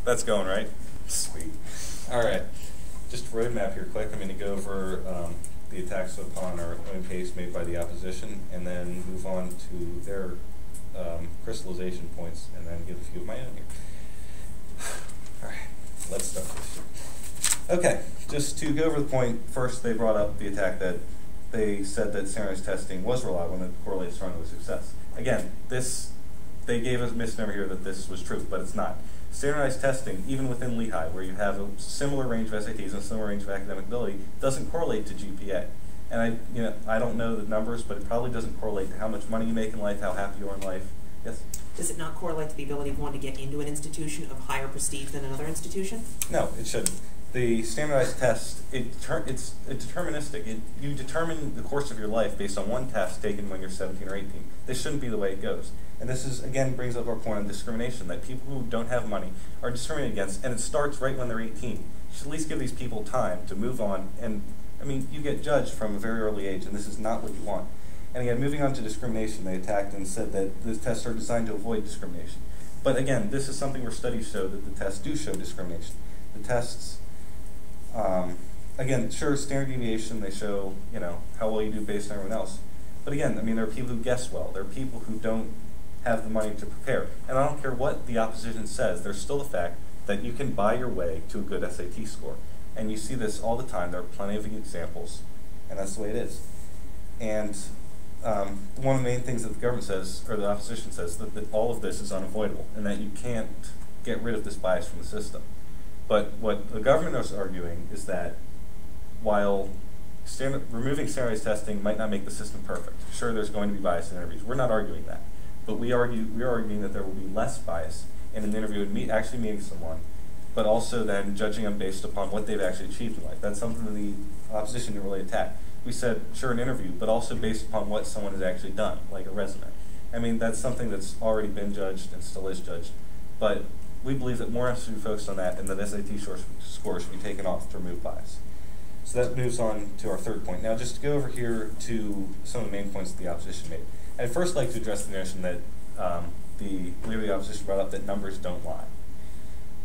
That's going right. Sweet. All right. Just a roadmap here quick. I'm going to go over the attacks upon our own case made by the opposition, and then move on to their crystallization points, and then give a few of my own here. All right. Let's start this here. Okay. Just to go over the point, first they brought up the attack that they said that standardized testing was reliable and it correlates strongly with success. Again, they gave us a misnomer here that this was true, but it's not. Standardized testing, even within Lehigh, where you have a similar range of SATs and a similar range of academic ability, doesn't correlate to GPA. And I don't know the numbers, but it probably doesn't correlate to how much money you make in life, how happy you are in life. Yes? Does it not correlate to the ability of one to get into an institution of higher prestige than another institution? No, it shouldn't. The standardized test, it's deterministic. You determine the course of your life based on one test taken when you're 17 or 18. This shouldn't be the way it goes. And this is, again, brings up our point on discrimination, that people who don't have money are discriminated against, and it starts right when they're 18. You should at least give these people time to move on. And, I mean, you get judged from a very early age, and this is not what you want. And again, moving on to discrimination, they attacked and said that the tests are designed to avoid discrimination. But again, this is something where studies show that the tests do show discrimination. The tests, again, sure, standard deviation, they show, how well you do based on everyone else. But again, I mean, there are people who guess well. There are people who don't have the money to prepare. And I don't care what the opposition says, there's still the fact that you can buy your way to a good SAT score. And you see this all the time. There are plenty of examples, and that's the way it is. And one of the main things that the government says, or the opposition says, that all of this is unavoidable, and that you can't get rid of this bias from the system. But what the government is arguing is that while removing standardized testing might not make the system perfect, sure, there's going to be bias in interviews. We're not arguing that. But we are arguing that there will be less bias in an interview and actually meeting someone, but also then judging them based upon what they've actually achieved in life. That's something that the opposition didn't really attack. We said, sure, an interview, but also based upon what someone has actually done, like a resume. I mean, that's something that's already been judged and still is judged. But we believe that more emphasis should be focused on that, and that SAT scores should be taken off to remove bias. So that moves on to our third point. Now, just to go over here to some of the main points that the opposition made. I'd first like to address the notion that the leader of the opposition brought up that numbers don't lie.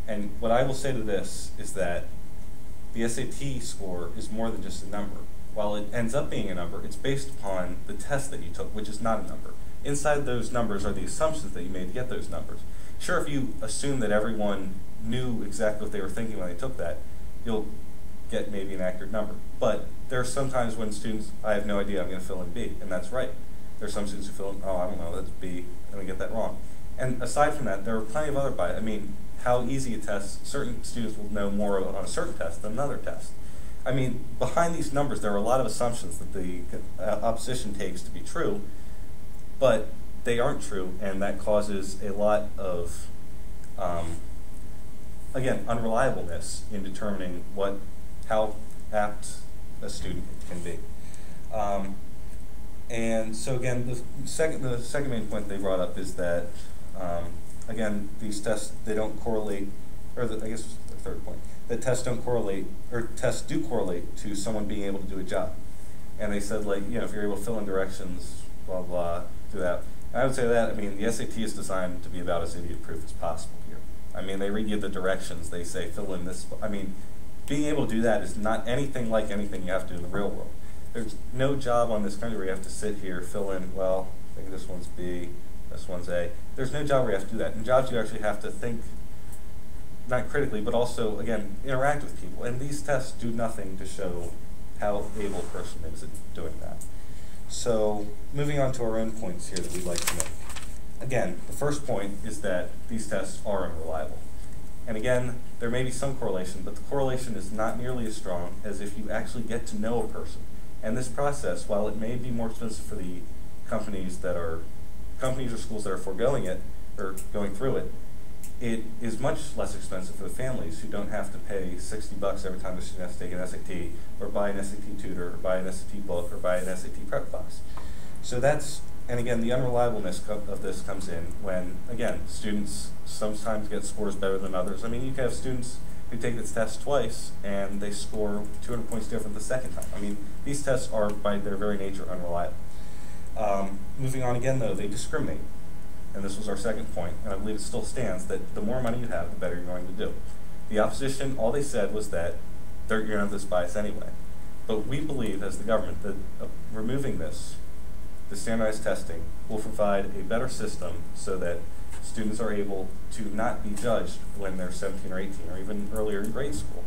And what I will say to this is that the SAT score is more than just a number. While it ends up being a number, it's based upon the test that you took, which is not a number. Inside those numbers are the assumptions that you made to get those numbers. Sure, if you assume that everyone knew exactly what they were thinking when they took that, you'll get maybe an accurate number. But there are some times when students, I have no idea, I'm going to fill in B, and that's right. There are some students who fill in, oh, I don't know, that's B, and they get that wrong. And aside from that, there are plenty of other bias. I mean, how easy a test, certain students will know more on a certain test than another test. I mean, behind these numbers, there are a lot of assumptions that the opposition takes to be true, but they aren't true, and that causes a lot of, again, unreliableness in determining how apt a student can be. And so again, the second main point they brought up is that, again, these tests, they don't correlate, or I guess the third point, that tests don't correlate, or tests do correlate to someone being able to do a job. And they said, like, if you're able to fill in directions, blah, blah, do that. And I would say that, I mean, the SAT is designed to be about as idiot-proof as possible here. I mean, they read you the directions, they say, fill in this. I mean, being able to do that is not anything like anything you have to do in the real world. There's no job on this country where you have to sit here, fill in, well, I think this one's B, this one's A. There's no job where you have to do that. In jobs, you actually have to think, not critically, but also, again, interact with people. And these tests do nothing to show how able a person is at doing that. So, moving on to our own points here that we'd like to make. Again, the first point is that these tests are unreliable. And again, there may be some correlation, but the correlation is not nearly as strong as if you actually get to know a person. And this process, while it may be more expensive for the companies or schools that are foregoing it, or going through it, it is much less expensive for the families who don't have to pay $60 every time the student has to take an SAT, or buy an SAT tutor, or buy an SAT book, or buy an SAT prep box. So that's, and again, the unreliableness of this comes in when, again, students sometimes get scores better than others. I mean, you can have students who take this test twice and they score 200 points different the second time. I mean, these tests are, by their very nature, unreliable. Moving on again, though, they discriminate. and this was our second point, and I believe it still stands, that the more money you have, the better you're going to do. The opposition, all they said was that you're going to have this bias anyway. But we believe, as the government, that removing this, the standardized testing, will provide a better system so that students are able to not be judged when they're 17 or 18 or even earlier in grade school,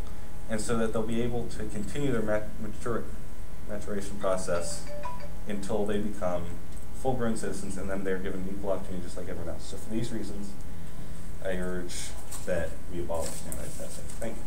and so that they'll be able to continue their maturation process until they become full-grown citizens, and then they're given equal opportunity just like everyone else. So for these reasons, I urge that we abolish standardized testing. Thank you.